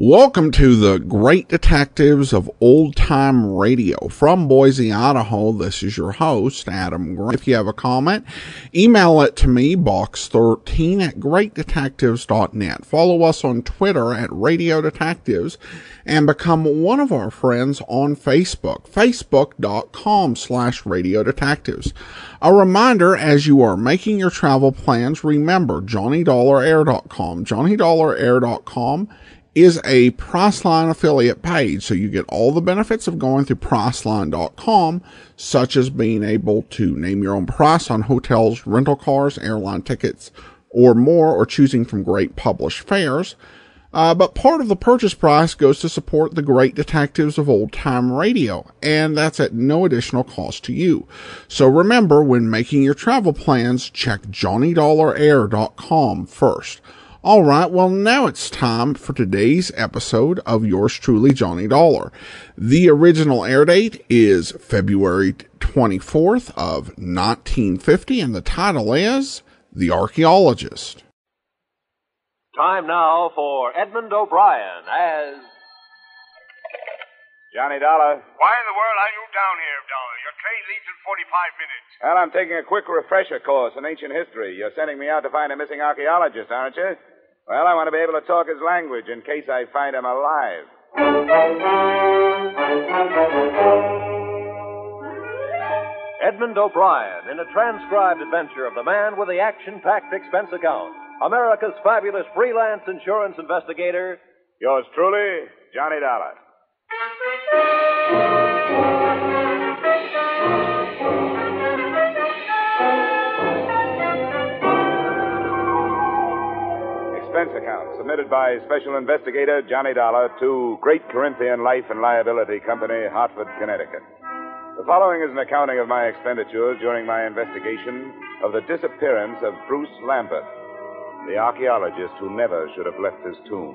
Welcome to the Great Detectives of Old Time Radio. From Boise, Idaho, this is your host, Adam Grant. If you have a comment, email it to me, box13@greatdetectives.net. Follow us on Twitter at Radio Detectives and become one of our friends on Facebook, facebook.com/Radio Detectives. A reminder, as you are making your travel plans, remember JohnnyDollarAir.com. JohnnyDollarAir.com is a Priceline affiliate page, so you get all the benefits of going through Priceline.com, such as being able to name your own price on hotels, rental cars, airline tickets, or more, or choosing from great published fares. But part of the purchase price goes to support the Great Detectives of Old Time Radio, and that's at no additional cost to you. So remember, when making your travel plans, check JohnnyDollarAir.com first. All right, well, now it's time for today's episode of yours truly, Johnny Dollar. The original air date is February 24th of 1950, and the title is The Archaeologist. Time now for Edmund O'Brien as Johnny Dollar. Why in the world are you down here, Dollar? Your train leaves in 45 minutes. Well, I'm taking a quick refresher course in ancient history. You're sending me out to find a missing archaeologist, aren't you? Well, I want to be able to talk his language in case I find him alive. Edmund O'Brien in a transcribed adventure of the man with the action-packed expense account, America's fabulous freelance insurance investigator. Yours truly, Johnny Dollar. Expense account submitted by Special Investigator Johnny Dollar to Great Corinthian Life and Liability Company, Hartford, Connecticut. The following is an accounting of my expenditures during my investigation of the disappearance of Bruce Lambert, the archaeologist who never should have left his tomb.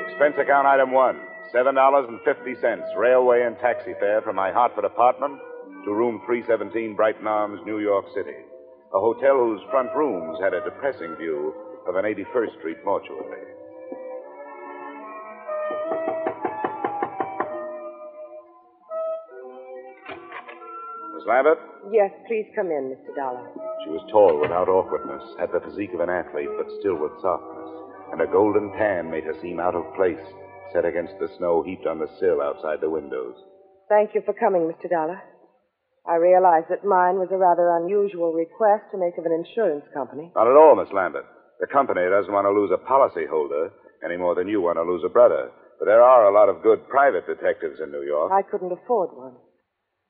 Expense account item 1, $7.50, railway and taxi fare from my Hartford apartment to room 317, Brighton Arms, New York City, a hotel whose front rooms had a depressing view of an 81st Street mortuary. Miss Lambert? Yes, please come in, Mr. Dollar. She was tall without awkwardness, had the physique of an athlete, but still with softness, and a golden tan made her seem out of place, set against the snow heaped on the sill outside the windows. Thank you for coming, Mr. Dollar. I realize that mine was a rather unusual request to make of an insurance company. Not at all, Miss Lambert. The company doesn't want to lose a policyholder any more than you want to lose a brother. But there are a lot of good private detectives in New York. I couldn't afford one.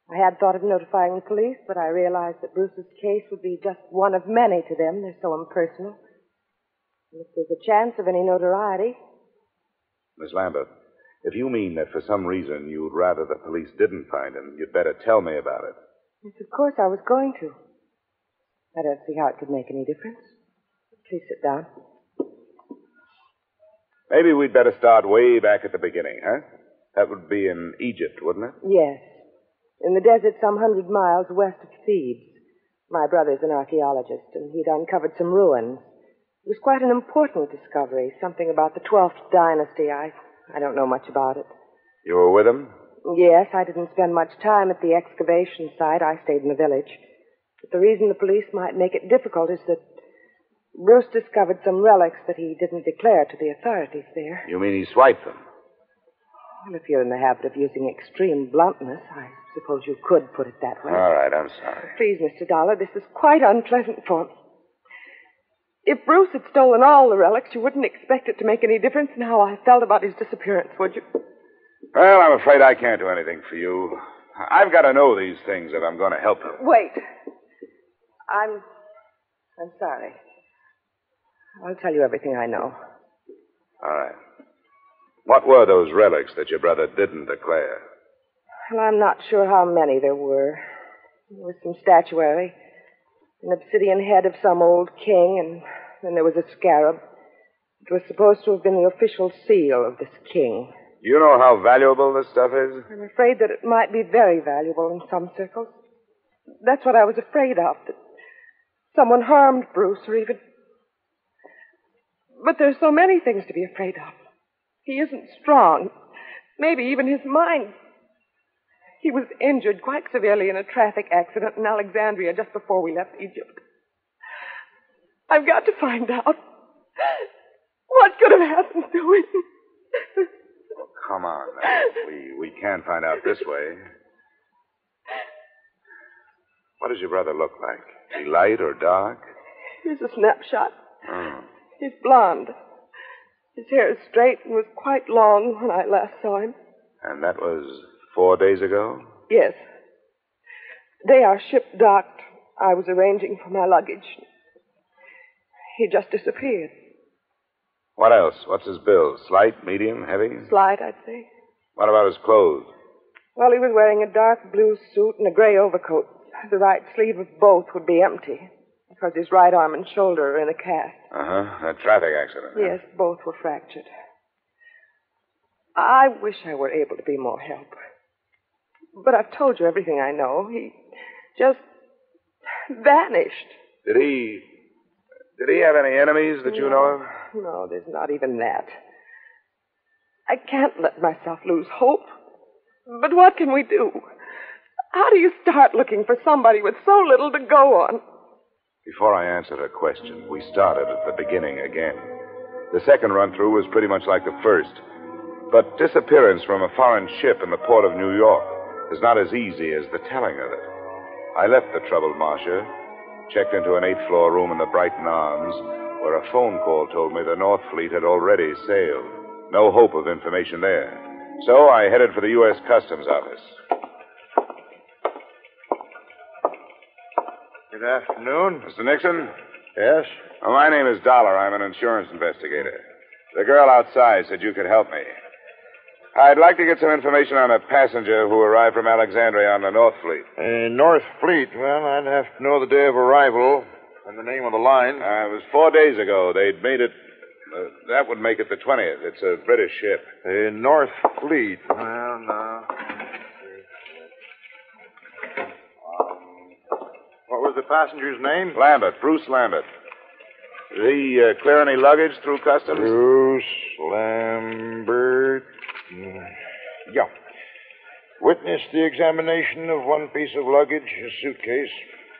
I had thought of notifying the police, but I realized that Bruce's case would be just one of many to them. They're so impersonal. And if there's a chance of any notoriety... Miss Lambert, if you mean that for some reason you'd rather the police didn't find him, you'd better tell me about it. Yes, of course I was going to. I don't see how it could make any difference. Please sit down. Maybe we'd better start way back at the beginning, huh? That would be in Egypt, wouldn't it? Yes. In the desert some 100 miles west of Thebes. My brother's an archaeologist, and he'd uncovered some ruins. It was quite an important discovery, something about the 12th dynasty. I don't know much about it. You were with him? Yes, I didn't spend much time at the excavation site. I stayed in the village. But the reason the police might make it difficult is that Bruce discovered some relics that he didn't declare to the authorities there. You mean he swiped them? Well, if you're in the habit of using extreme bluntness, I suppose you could put it that way. All right, I'm sorry. Please, Mr. Dollar, this is quite unpleasant for me. If Bruce had stolen all the relics, you wouldn't expect it to make any difference in how I felt about his disappearance, would you? Well, I'm afraid I can't do anything for you. I've got to know these things if I'm going to help you. Wait. I'm sorry. I'll tell you everything I know. All right. What were those relics that your brother didn't declare? Well, I'm not sure how many there were. There was some statuary, an obsidian head of some old king, and then there was a scarab. It was supposed to have been the official seal of this king. Do you know how valuable this stuff is? I'm afraid that it might be very valuable in some circles. That's what I was afraid of, that someone harmed Bruce or even... But there's so many things to be afraid of. He isn't strong. Maybe even his mind. He was injured quite severely in a traffic accident in Alexandria just before we left Egypt. I've got to find out what could have happened to him. Come on, now. We can't find out this way. What does your brother look like? Is he light or dark? Here's a snapshot. Oh. He's blonde. His hair is straight and was quite long when I last saw him. And that was 4 days ago? Yes. The day our ship docked, I was arranging for my luggage. He just disappeared. What else? What's his build? Slight, medium, heavy? Slight, I'd say. What about his clothes? Well, he was wearing a dark blue suit and a gray overcoat. The right sleeve of both would be empty, because his right arm and shoulder are in a cast. Uh-huh. A traffic accident. Yes, both were fractured. I wish I were able to be more help. But I've told you everything I know. He just vanished. Did he have any enemies that you know of? No, there's not even that. I can't let myself lose hope. But what can we do? How do you start looking for somebody with so little to go on? Before I answered her question, we started at the beginning again. The second run-through was pretty much like the first. But disappearance from a foreign ship in the port of New York is not as easy as the telling of it. I left the troubled Marcia, checked into an 8th-floor room in the Brighton Arms, where a phone call told me the North Fleet had already sailed. No hope of information there. So I headed for the U.S. Customs Office. Good afternoon. Mr. Nixon? Yes? Well, my name is Dollar. I'm an insurance investigator. The girl outside said you could help me. I'd like to get some information on a passenger who arrived from Alexandria on the North Fleet. North Fleet. Well, I'd have to know the day of arrival and the name of the line. It was 4 days ago. They'd made it... that would make it the 20th. It's a British ship. North Fleet. Well, no. What was the passenger's name? Lambert. Bruce Lambert. Did he clear any luggage through customs? Bruce Lambert. Yeah. Witnessed the examination of one piece of luggage, a suitcase,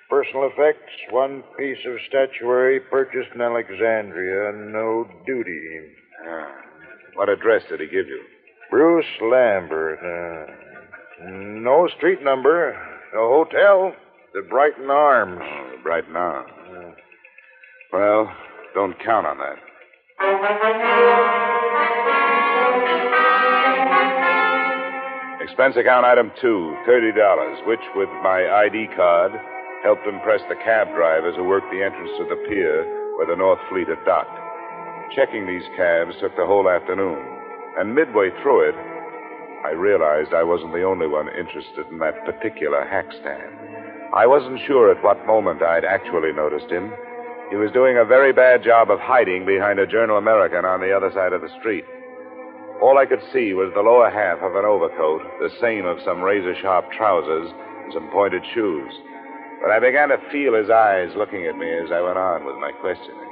personal effects, one piece of statuary purchased in Alexandria, no duty. What address did he give you? Bruce Lambert. No street number. No hotel. The Brighton Arms. Oh, the Brighton Arms. Well, don't count on that. Expense account item 2, $30, which, with my ID card, helped impress the cab drivers who worked the entrance to the pier where the North Fleet had docked. Checking these cabs took the whole afternoon, and midway through it, I realized I wasn't the only one interested in that particular hack stand. I wasn't sure at what moment I'd actually noticed him. He was doing a very bad job of hiding behind a Journal American on the other side of the street. All I could see was the lower half of an overcoat, the seam of some razor-sharp trousers, and some pointed shoes. But I began to feel his eyes looking at me as I went on with my questioning.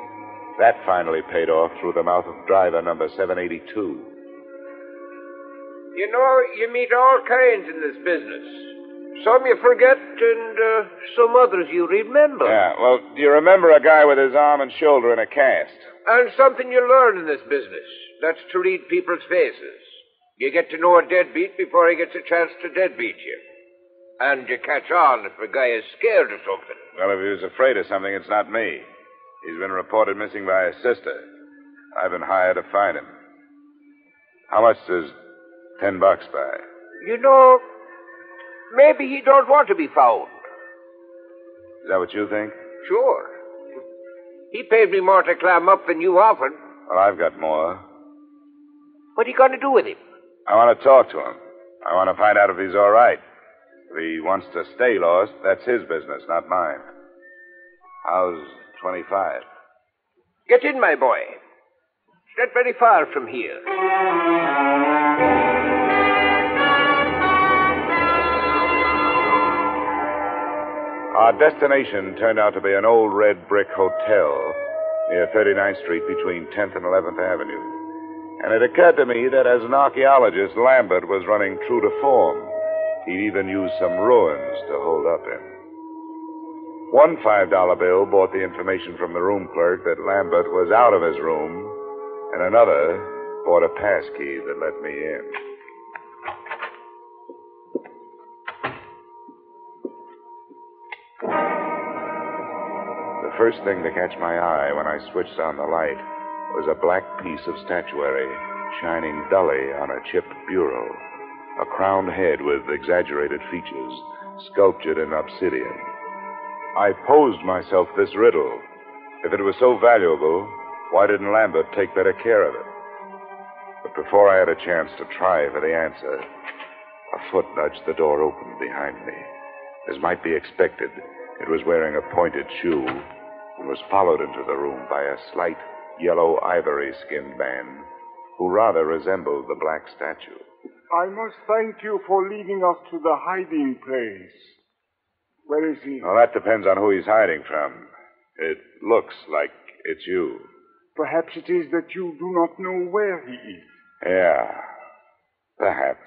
That finally paid off through the mouth of driver number 782. You know, you meet all kinds in this business. Some you forget, and some others you remember. Yeah, well, do you remember a guy with his arm and shoulder in a cast? And something you learn in this business. That's to read people's faces. You get to know a deadbeat before he gets a chance to deadbeat you. And you catch on if a guy is scared of something. Well, if he was afraid of something, it's not me. He's been reported missing by his sister. I've been hired to find him. How much does $10 buy? You know, maybe he don't want to be found. Is that what you think? Sure. He paid me more to climb up than you offered. Well, I've got more. What are you going to do with him? I want to talk to him. I want to find out if he's all right. If he wants to stay lost, that's his business, not mine. How's 25? Get in, my boy. It's not very far from here. Our destination turned out to be an old red brick hotel near 39th Street between 10th and 11th Avenue. And it occurred to me that as an archaeologist, Lambert was running true to form. He'd even used some ruins to hold up in. One $5 bill brought the information from the room clerk that Lambert was out of his room, and another brought a pass key that let me in. The first thing to catch my eye when I switched on the light was a black piece of statuary shining dully on a chipped bureau, a crowned head with exaggerated features sculptured in obsidian. I posed myself this riddle. If it was so valuable, why didn't Lambert take better care of it? But before I had a chance to try for the answer, a foot nudged the door open behind me. As might be expected, it was wearing a pointed shoe and was followed into the room by a slight yellow ivory-skinned man who rather resembled the black statue. I must thank you for leading us to the hiding place. Where is he? Well, that depends on who he's hiding from. It looks like it's you. Perhaps it is that you do not know where he is. Yeah, perhaps.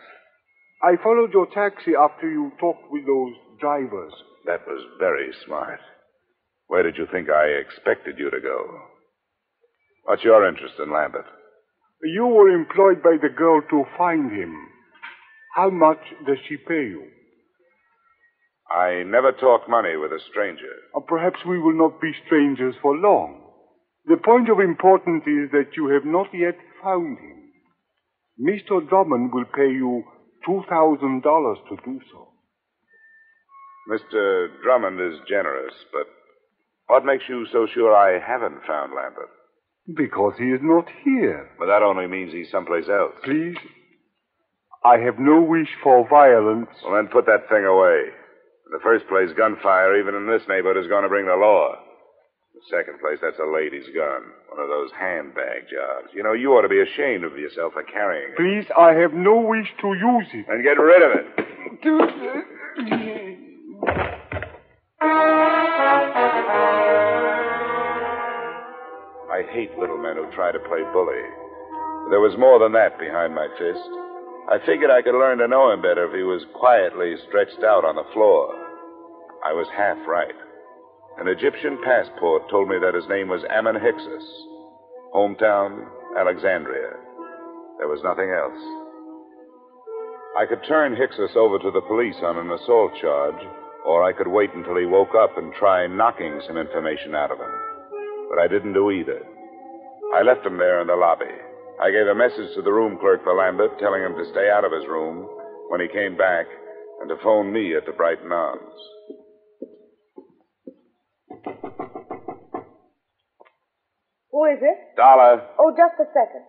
I followed your taxi after you talked with those drivers. That was very smart. Where did you think I expected you to go? What's your interest in Lambert? You were employed by the girl to find him. How much does she pay you? I never talk money with a stranger. Perhaps we will not be strangers for long. The point of importance is that you have not yet found him. Mr. Drummond will pay you $2,000 to do so. Mr. Drummond is generous, but what makes you so sure I haven't found Lambert? Because he is not here. But that only means he's someplace else. Please, I have no wish for violence. Well, then put that thing away. In the first place, gunfire, even in this neighborhood, is going to bring the law. In the second place, that's a lady's gun. One of those handbag jobs. You know, you ought to be ashamed of yourself for carrying it. Please, I have no wish to use it. Then get rid of it. I hate little men who try to play bully. There was more than that behind my fist. I figured I could learn to know him better if he was quietly stretched out on the floor. I was half right. An Egyptian passport told me that his name was Ammon Hyksos. Hometown, Alexandria. There was nothing else. I could turn Hyksos over to the police on an assault charge, or I could wait until he woke up and try knocking some information out of him. But I didn't do either. I left him there in the lobby. I gave a message to the room clerk for Lambert, telling him to stay out of his room when he came back and to phone me at the Brighton Arms. Who is it? Dollar. Oh, just a second.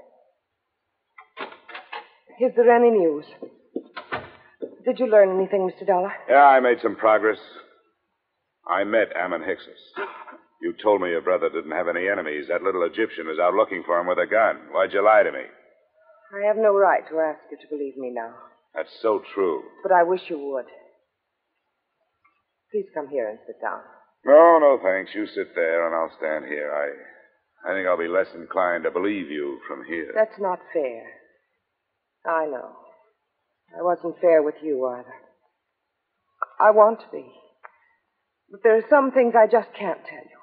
Is there any news? Did you learn anything, Mr. Dollar? Yeah, I made some progress. I met Ammon Hyksos. You told me your brother didn't have any enemies. That little Egyptian is out looking for him with a gun. Why'd you lie to me? I have no right to ask you to believe me now. That's so true. But I wish you would. Please come here and sit down. No, thanks. You sit there and I'll stand here. I think I'll be less inclined to believe you from here. That's not fair. I know. I wasn't fair with you either. I want to be. But there are some things I just can't tell you.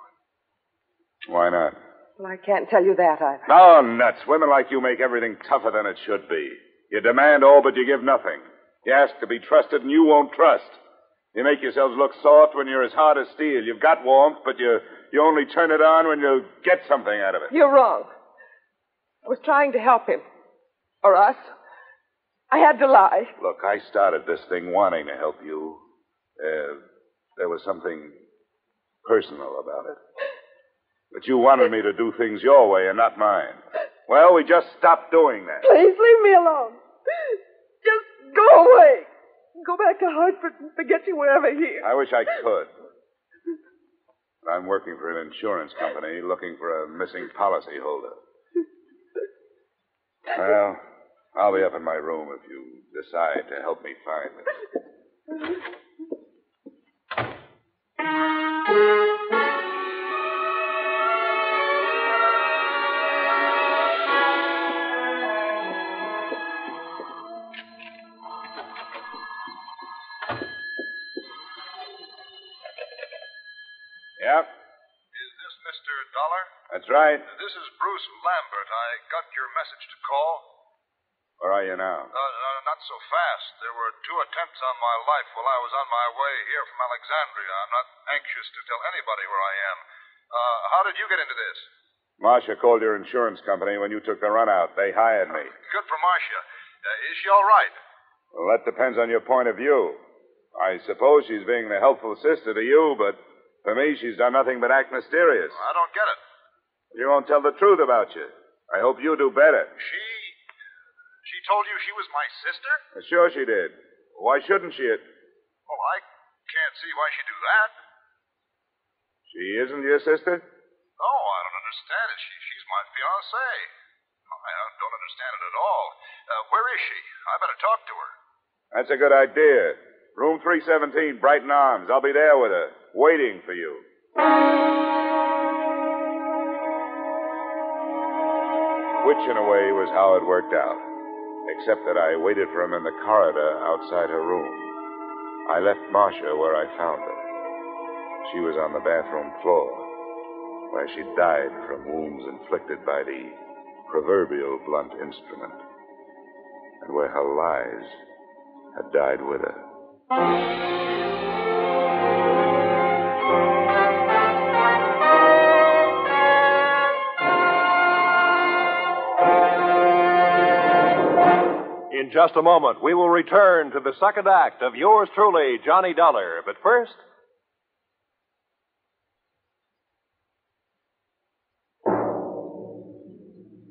Why not? Well, I can't tell you that either. No, nuts. Women like you make everything tougher than it should be. You demand all, but you give nothing. You ask to be trusted, and you won't trust. You make yourselves look soft when you're as hard as steel. You've got warmth, but you only turn it on when you get something out of it. You're wrong. I was trying to help him. Or us. I had to lie. Look, I started this thing wanting to help you. There was something personal about it. But you wanted me to do things your way and not mine. Well, we just stopped doing that. Please leave me alone. Just go away. Go back to Hartford and forget you were ever here. I wish I could. But I'm working for an insurance company looking for a missing policyholder. Well, I'll be up in my room if you decide to help me find it. That's right. This is Bruce Lambert. I got your message to call. Where are you now? Not so fast. There were 2 attempts on my life while I was on my way here from Alexandria. I'm not anxious to tell anybody where I am. How did you get into this? Marcia called your insurance company when you took the run out. They hired me. Good for Marcia. Is she all right? Well, that depends on your point of view. I suppose she's being the helpful sister to you, but for me, she's done nothing but act mysterious. I don't get it. She won't tell the truth about you. I hope you do better. She told you she was my sister? Sure she did. Why shouldn't she? Well, I can't see why she'd do that. She isn't your sister? No, I don't understand it. She's my fiancée. I don't understand it at all. Where is she? I better talk to her. That's a good idea. Room 317, Brighton Arms. I'll be there with her, waiting for you. Which, in a way, was how it worked out. Except that I waited for him in the corridor outside her room. I left Marcia where I found her. She was on the bathroom floor, where she died from wounds inflicted by the proverbial blunt instrument, and where her lies had died with her. In just a moment, we will return to the second act of yours truly, Johnny Dollar. But first...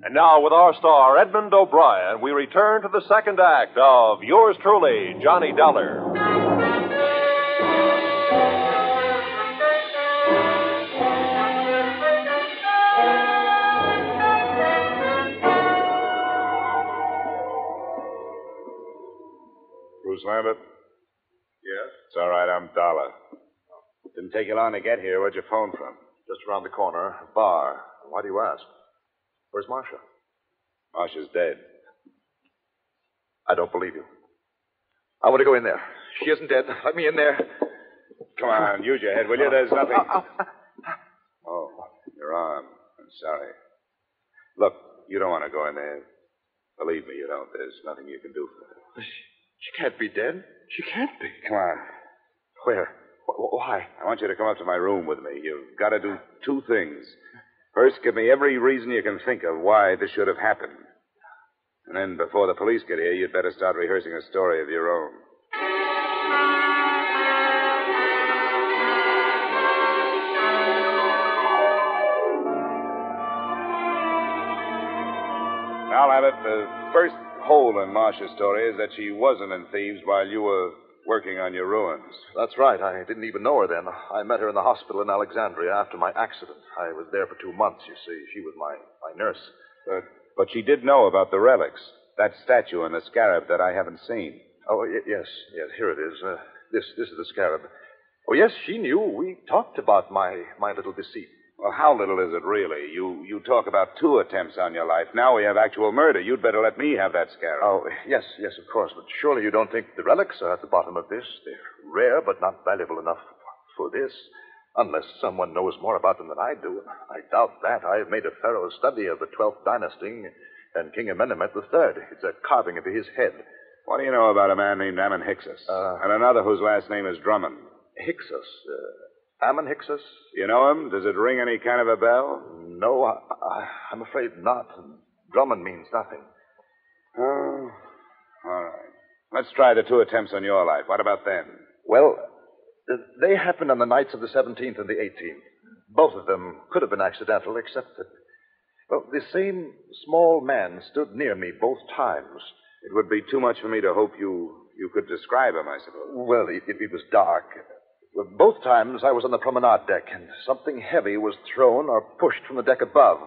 And now, with our star, Edmund O'Brien, we return to the second act of yours truly, Johnny Dollar. Bruce Lambert? Yes? It's all right, I'm Dollar. Didn't take you long to get here. Where'd you phone from? Just around the corner. A bar. Why do you ask? Where's Marcia? Marcia's dead. I don't believe you. I want to go in there. She isn't dead. Let me in there. Come on, use your head, will you? There's nothing... Oh, your arm. I'm sorry. Look, you don't want to go in there. Believe me, you don't. There's nothing you can do for her. She can't be dead. She can't be. Come on. Where? Why? I want you to come up to my room with me. You've got to do 2 things. First, give me every reason you can think of why this should have happened. And then, before the police get here, you'd better start rehearsing a story of your own. Now, Abbott, the first hole in Marcia's story is that she wasn't in Thebes while you were working on your ruins. That's right. I didn't even know her then. I met her in the hospital in Alexandria after my accident. I was there for 2 months, you see. She was my nurse. But she did know about the relics. That statue and the scarab that I haven't seen. Oh, yes. Here it is. This is the scarab. Oh, yes, she knew. We talked about my little deceit. Well, how little is it really? You talk about 2 attempts on your life. Now we have actual murder. You'd better let me have that scarab. Oh, yes, of course. But surely you don't think the relics are at the bottom of this? They're rare, but not valuable enough for this. Unless someone knows more about them than I do. I doubt that. I have made a thorough study of the 12th dynasty and King Amenemhet III. It's a carving of his head. What do you know about a man named Ammon Hyksos? And another whose last name is Drummond? Hyksos? Ammon Hyksos? You know him? Does it ring any kind of a bell? No, I'm afraid not. Drummond means nothing. Oh, all right. Let's try the 2 attempts on your life. What about them? Well, they happened on the nights of the 17th and the 18th. Both of them could have been accidental, except that, well, the same small man stood near me both times. It would be too much for me to hope you could describe him, I suppose. Well, it was dark. Both times I was on the promenade deck, and something heavy was thrown or pushed from the deck above.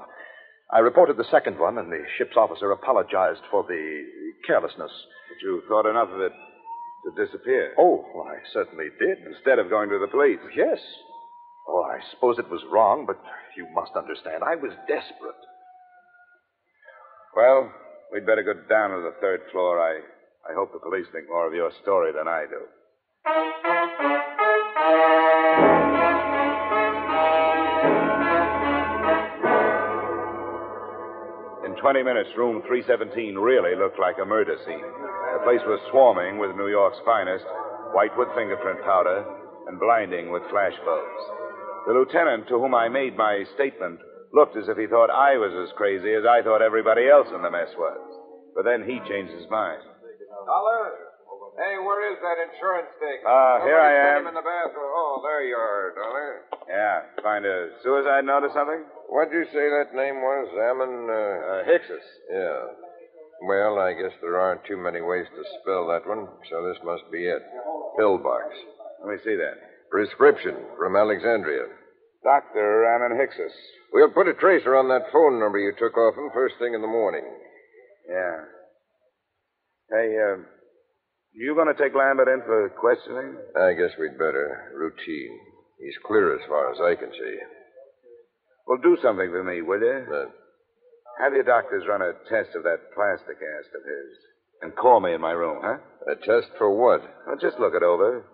I reported the second one, and the ship's officer apologized for the carelessness. But you thought enough of it to disappear? Oh, well, I certainly did. Instead of going to the police? Yes. Oh, I suppose it was wrong, but you must understand, I was desperate. Well, we'd better go down to the 3rd floor. I hope the police think more of your story than I do. 20 minutes, room 317 really looked like a murder scene. The place was swarming with New York's finest, white with fingerprint powder, and blinding with flash bulbs. The lieutenant to whom I made my statement looked as if he thought I was as crazy as I thought everybody else in the mess was. But then he changed his mind. Dollar? Hey, where is that insurance thing? Here I am. Him in the bathroom. Oh, there you are, Dollar. Yeah, find a suicide note or something? What'd you say that name was? Ammon, Hickses. Yeah. Well, I guess there aren't too many ways to spell that one, so this must be it. Pillbox. Let me see that. Prescription from Alexandria. Dr. Ammon Hickses. We'll put a tracer on that phone number you took off him first thing in the morning. Yeah. Hey, you going to take Lambert in for questioning? I guess we'd better. Routine. He's clear as far as I can see. Well, do something for me, will you? Have your doctors run a test of that plastic cast of his. And call me in my room, huh? A test for what? Well, just look it over.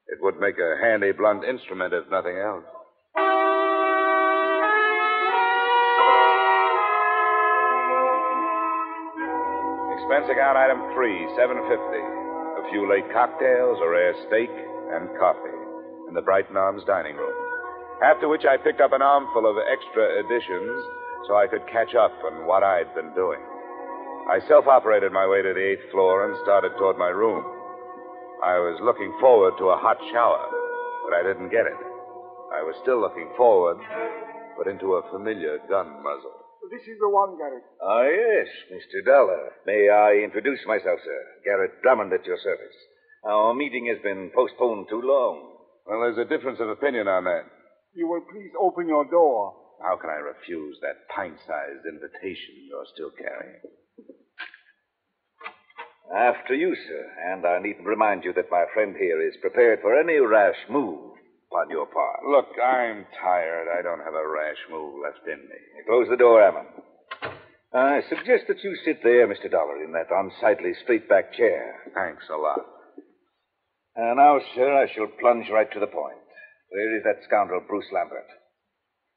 It would make a handy blunt instrument if nothing else. Expense account item 3, $7.50. A few late cocktails, a rare steak, and coffee in the Brighton Arms dining room. After which I picked up an armful of extra editions so I could catch up on what I'd been doing. I self-operated my way to the 8th floor and started toward my room. I was looking forward to a hot shower, but I didn't get it. I was still looking forward, but into a familiar gun muzzle. This is the one, Garrett. Ah, yes, Mr. Dollar. May I introduce myself, sir? Garrett Drummond at your service. Our meeting has been postponed too long. Well, there's a difference of opinion on that. You will please open your door. How can I refuse that pint-sized invitation you're still carrying? After you, sir. And I needn't remind you that my friend here is prepared for any rash move on your part. Look, I'm tired. I don't have a rash move left in me. Close the door, Ammon. I suggest that you sit there, Mr. Dollar, in that unsightly straight-back chair. Thanks a lot. Now, sir, I shall plunge right to the point. Where is that scoundrel, Bruce Lambert?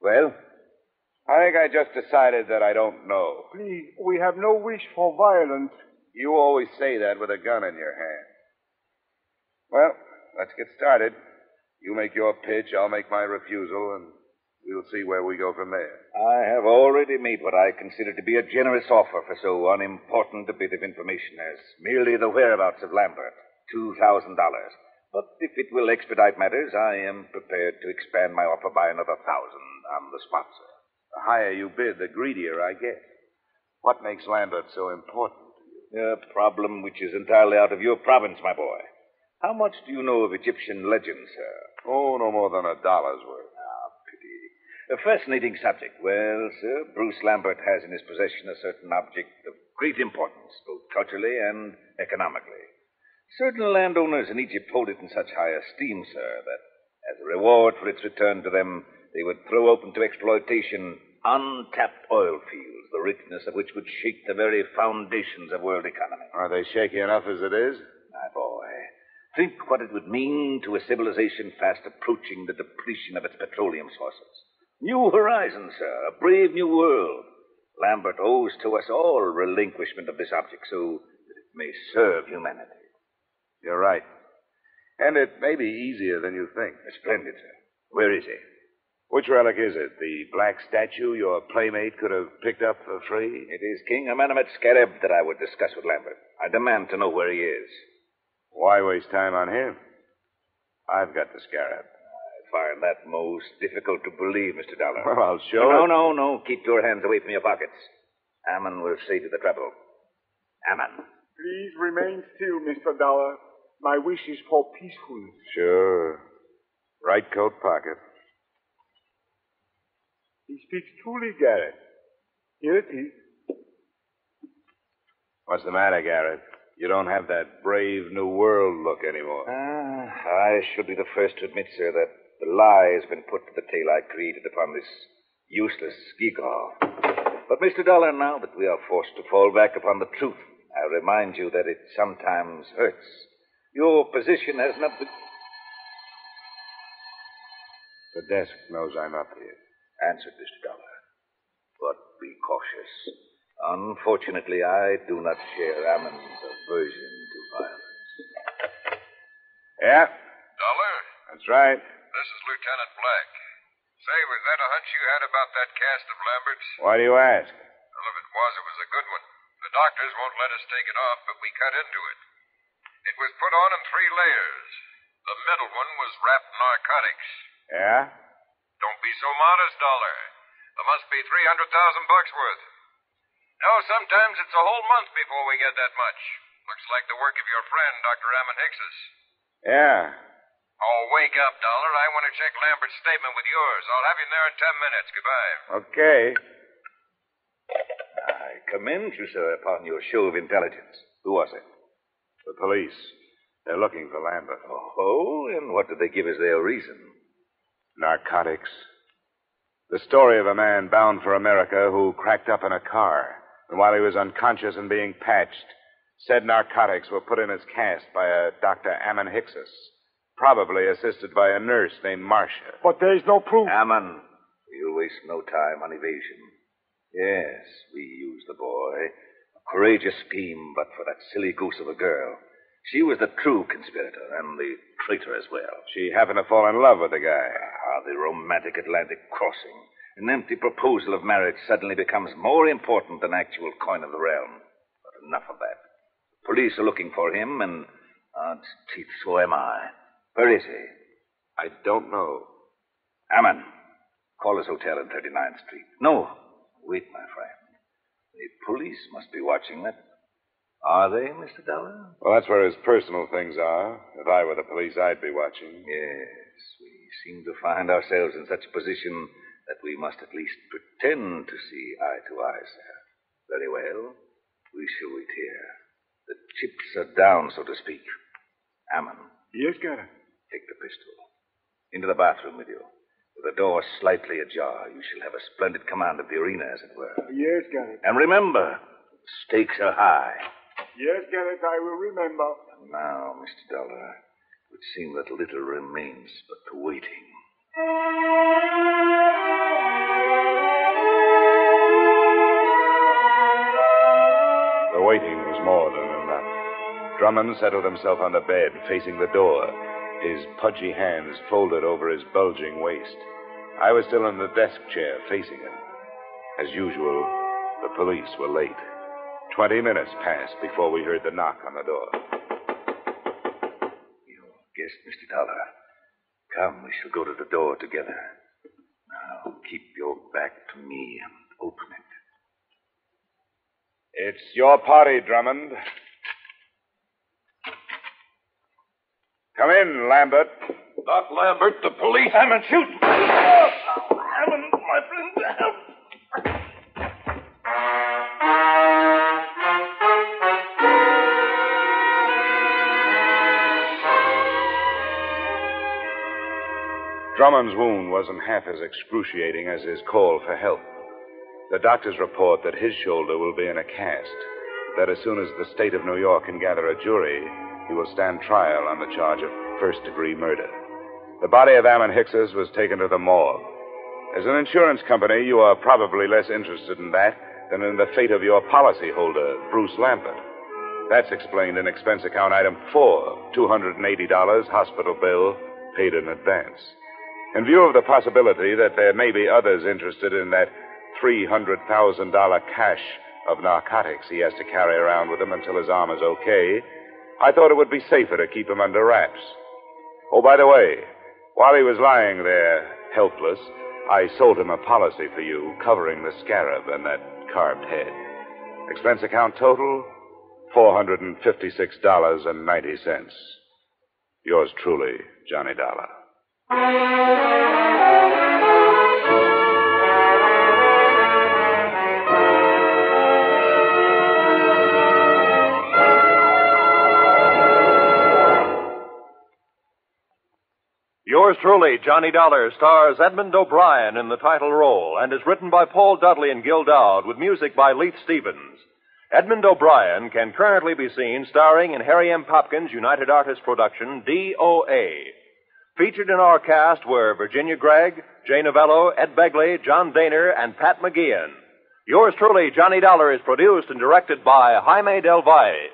Well? I think I just decided that I don't know. Please, we have no wish for violence. You always say that with a gun in your hand. Well, let's get started. You make your pitch, I'll make my refusal, and we'll see where we go from there. I have already made what I consider to be a generous offer for so unimportant a bit of information as merely the whereabouts of Lambert. $2,000. But if it will expedite matters, I am prepared to expand my offer by another 1,000 on the spot, sir. The higher you bid, the greedier I get. What makes Lambert so important to you? A problem which is entirely out of your province, my boy. How much do you know of Egyptian legends, sir? Oh, no more than $1's worth. Ah, pity. A fascinating subject. Well, sir, Bruce Lambert has in his possession a certain object of great importance, both culturally and economically. Certain landowners in Egypt hold it in such high esteem, sir, that as a reward for its return to them, they would throw open to exploitation untapped oil fields, the richness of which would shake the very foundations of world economy. Are they shaky enough as it is? My boy, think what it would mean to a civilization fast approaching the depletion of its petroleum sources. New horizons, sir, a brave new world. Lambert owes to us all relinquishment of this object so that it may serve humanity. You're right. And it may be easier than you think. Splendid, sir. Where is he? Which relic is it? The black statue your playmate could have picked up for free? It is King Amenemhet Scarab that I would discuss with Lambert. I demand to know where he is. Why waste time on him? I've got the scarab. I find that most difficult to believe, Mr. Dollar. Well, I'll show it. No. Keep your hands away from your pockets. Ammon will save you the trouble. Ammon. Please remain still, Mr. Dollar. My wish is for peacefulness. Sure. Right coat pocket. He speaks truly, Garrett. Here it is. What's the matter, Garrett? You don't have that brave new world look anymore. I should be the first to admit, sir, that the lie has been put to the tale I created upon this useless gewgaw. But, Mr. Dollar, now that we are forced to fall back upon the truth, I remind you that it sometimes hurts. Your position has not been... The desk knows I'm up here. Answered, Mr. Dollar. But be cautious. Unfortunately, I do not share Ammon's aversion to violence. Yeah? Dollar? That's right. This is Lieutenant Black. Say, was that a hunch you had about that cast of Lambert's? Why do you ask? Well, if it was a good one. The doctors won't let us take it off, but we cut into it. It was put on in 3 layers. The middle one was wrapped in narcotics. Yeah? Don't be so modest, Dollar. There must be $300,000 worth. No, sometimes it's a whole month before we get that much. Looks like the work of your friend, Dr. Ammon Hickses. Yeah. Oh, wake up, Dollar. I want to check Lambert's statement with yours. I'll have you there in 10 minutes. Goodbye. Okay. I commend you, sir, upon your show of intelligence. Who was it? The police. They're looking for Lambert. Oh, and what did they give as their reason? Narcotics. The story of a man bound for America who cracked up in a car, and while he was unconscious and being patched, said narcotics were put in his cast by a Dr. Ammon Hickses, probably assisted by a nurse named Marcia. But there's no proof. Ammon, you'll waste no time on evasion. Yes, we used the boy. A courageous scheme, but for that silly goose of a girl. She was the true conspirator, and the traitor as well. She happened to fall in love with the guy. The romantic Atlantic crossing. An empty proposal of marriage suddenly becomes more important than actual coin of the realm. But enough of that. The police are looking for him, and, odds teeth, so am I. Where is he? I don't know. Ammon, call his hotel in 39th Street. No, wait, my friend. The police must be watching that. Are they, Mr. Dollar? Well, that's where his personal things are. If I were the police, I'd be watching. Yes, we seem to find ourselves in such a position that we must at least pretend to see eye to eye, sir. Very well. We shall wait here. The chips are down, so to speak. Ammon. Yes, Garrett. Take the pistol. Into the bathroom with you. With the door slightly ajar, you shall have a splendid command of the arena, as it were. Yes, Garrett. And remember, stakes are high. Yes, Garrett, I will remember. And now, Mr. Dollar, it would seem that little remains but the waiting. The waiting was more than enough. Drummond settled himself on the bed, facing the door, his pudgy hands folded over his bulging waist. I was still in the desk chair, facing him. As usual, the police were late. 20 minutes passed before we heard the knock on the door. Your guest, Mr. Dollar. Come, we shall go to the door together. Now, keep your back to me and open it. It's your party, Drummond. Come in, Lambert. Doc Lambert, the police. Ammon, shoot! Ammon, my friend, help! Drummond's wound wasn't half as excruciating as his call for help. The doctors report that his shoulder will be in a cast, that as soon as the state of New York can gather a jury, he will stand trial on the charge of first-degree murder. The body of Ammon Hickses was taken to the morgue. As an insurance company, you are probably less interested in that than in the fate of your policyholder, Bruce Lambert. That's explained in expense account item 4, $280, hospital bill, paid in advance. In view of the possibility that there may be others interested in that $300,000 cache of narcotics he has to carry around with him until his arm is okay, I thought it would be safer to keep him under wraps. Oh, by the way, while he was lying there, helpless, I sold him a policy for you covering the scarab and that carved head. Expense account total, $456.90. Yours truly, Johnny Dollar. Yours truly, Johnny Dollar, stars Edmund O'Brien in the title role and is written by Paul Dudley and Gil Dowd with music by Leith Stevens. Edmund O'Brien can currently be seen starring in Harry M. Popkins' United Artists production, DOA. Featured in our cast were Virginia Gregg, Jay Novello, Ed Begley, John Daner, and Pat McGeehan. Yours truly, Johnny Dollar, is produced and directed by Jaime Del Valle.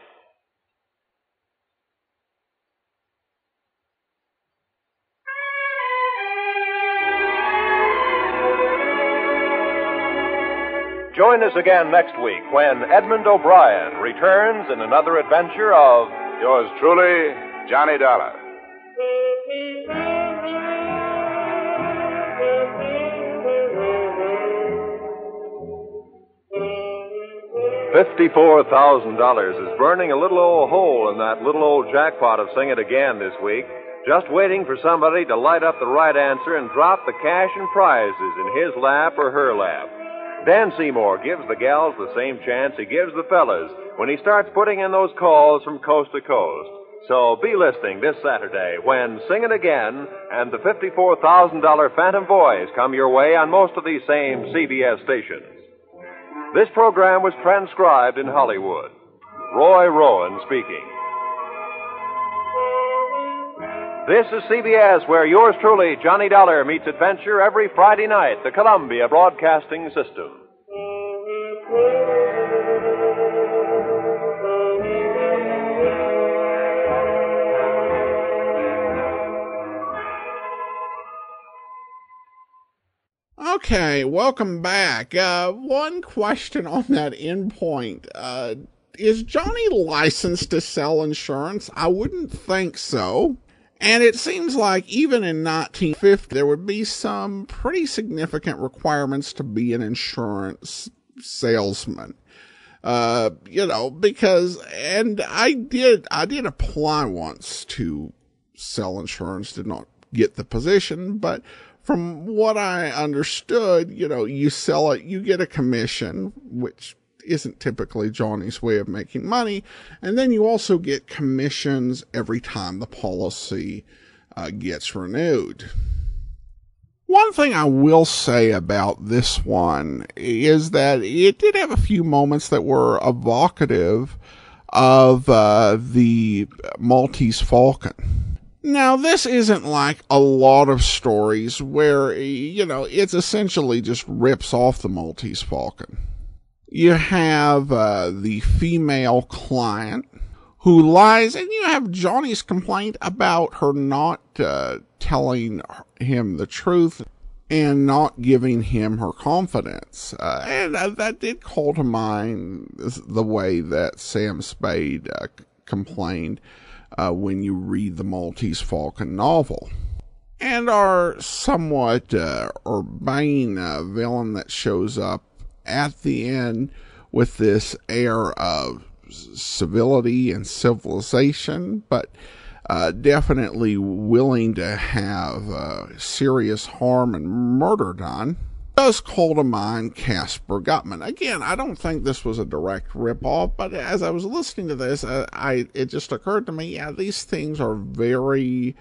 Join us again next week when Edmund O'Brien returns in another adventure of Yours truly, Johnny Dollar. $54,000 is burning a little old hole in that little old jackpot of Sing It Again this week, just waiting for somebody to light up the right answer and drop the cash and prizes in his lap or her lap. Dan Seymour gives the gals the same chance he gives the fellas when he starts putting in those calls from coast to coast. So be listening this Saturday when Sing It Again and the $54,000 Phantom Voice come your way on most of these same CBS stations. This program was transcribed in Hollywood. Roy Rowan speaking. This is CBS, where yours truly, Johnny Dollar, meets adventure every Friday night, the Columbia Broadcasting System. Okay, welcome back. One question on that endpoint. Is Johnny licensed to sell insurance? I wouldn't think so. And it seems like even in 1950, there would be some pretty significant requirements to be an insurance salesman. Because, and I did apply once to sell insurance, did not get the position, but from what I understood, you sell it, you get a commission, which isn't typically Johnny's way of making money. And then you also get commissions every time the policy gets renewed. One thing I will say about this one is that it did have a few moments that were evocative of the Maltese Falcon. Now, this isn't like a lot of stories where, it's essentially just rips off the Maltese Falcon. You have the female client who lies, and you have Johnny's complaint about her not telling him the truth and not giving him her confidence. And that did call to mind the way that Sam Spade complained when you read the Maltese Falcon novel. And our somewhat urbane villain that shows up at the end with this air of civility and civilization, but definitely willing to have serious harm and murder done, does call to mind Casper Gutman. Again, I don't think this was a direct ripoff, but as I was listening to this, it just occurred to me, these things are very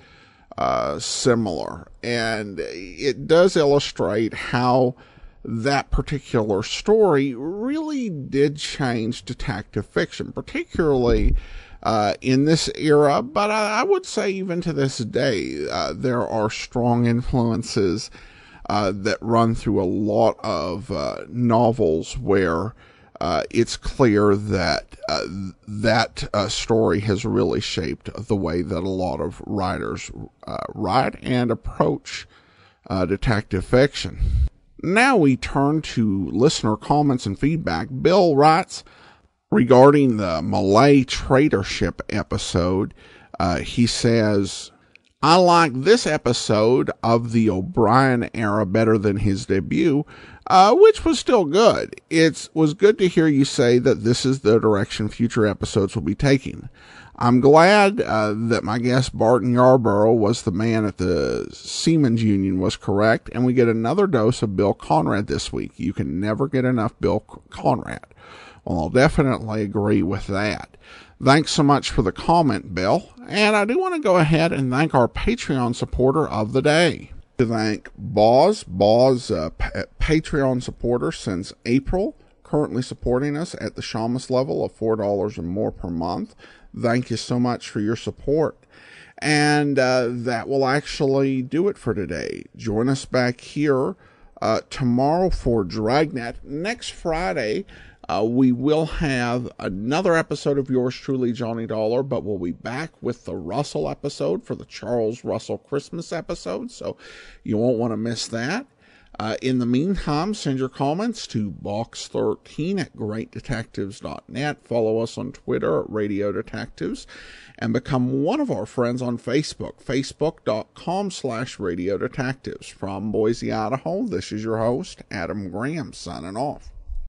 similar, and it does illustrate how that particular story really did change detective fiction, particularly in this era, but I would say even to this day, there are strong influences that run through a lot of novels where it's clear that that story has really shaped the way that a lot of writers write and approach detective fiction. Now we turn to listener comments and feedback. Bill writes regarding the Malay trader ship episode. He says, I like this episode of the O'Brien era better than his debut, which was still good. It was good to hear you say that this is the direction future episodes will be taking. I'm glad that my guest Barton Yarborough was the man at the Seamen's Union was correct, and we get another dose of Bill Conrad this week. You can never get enough Bill Conrad. Well, I'll definitely agree with that. Thanks so much for the comment, Bill. And I do want to go ahead and thank our Patreon supporter of the day. To thank Boz, Patreon supporter since April, currently supporting us at the Shamus level of $4 or more per month. Thank you so much for your support. And that will actually do it for today. Join us back here tomorrow for Dragnet. Next Friday, we will have another episode of yours truly, Johnny Dollar, but we'll be back with the Russell episode for the Charles Russell Christmas episode, so you won't want to miss that. In the meantime, send your comments to box13@greatdetectives.net. Follow us on Twitter at Radio Detectives, and become one of our friends on Facebook, facebook.com/Radio Detectives. From Boise, Idaho, this is your host, Adam Graham, signing off.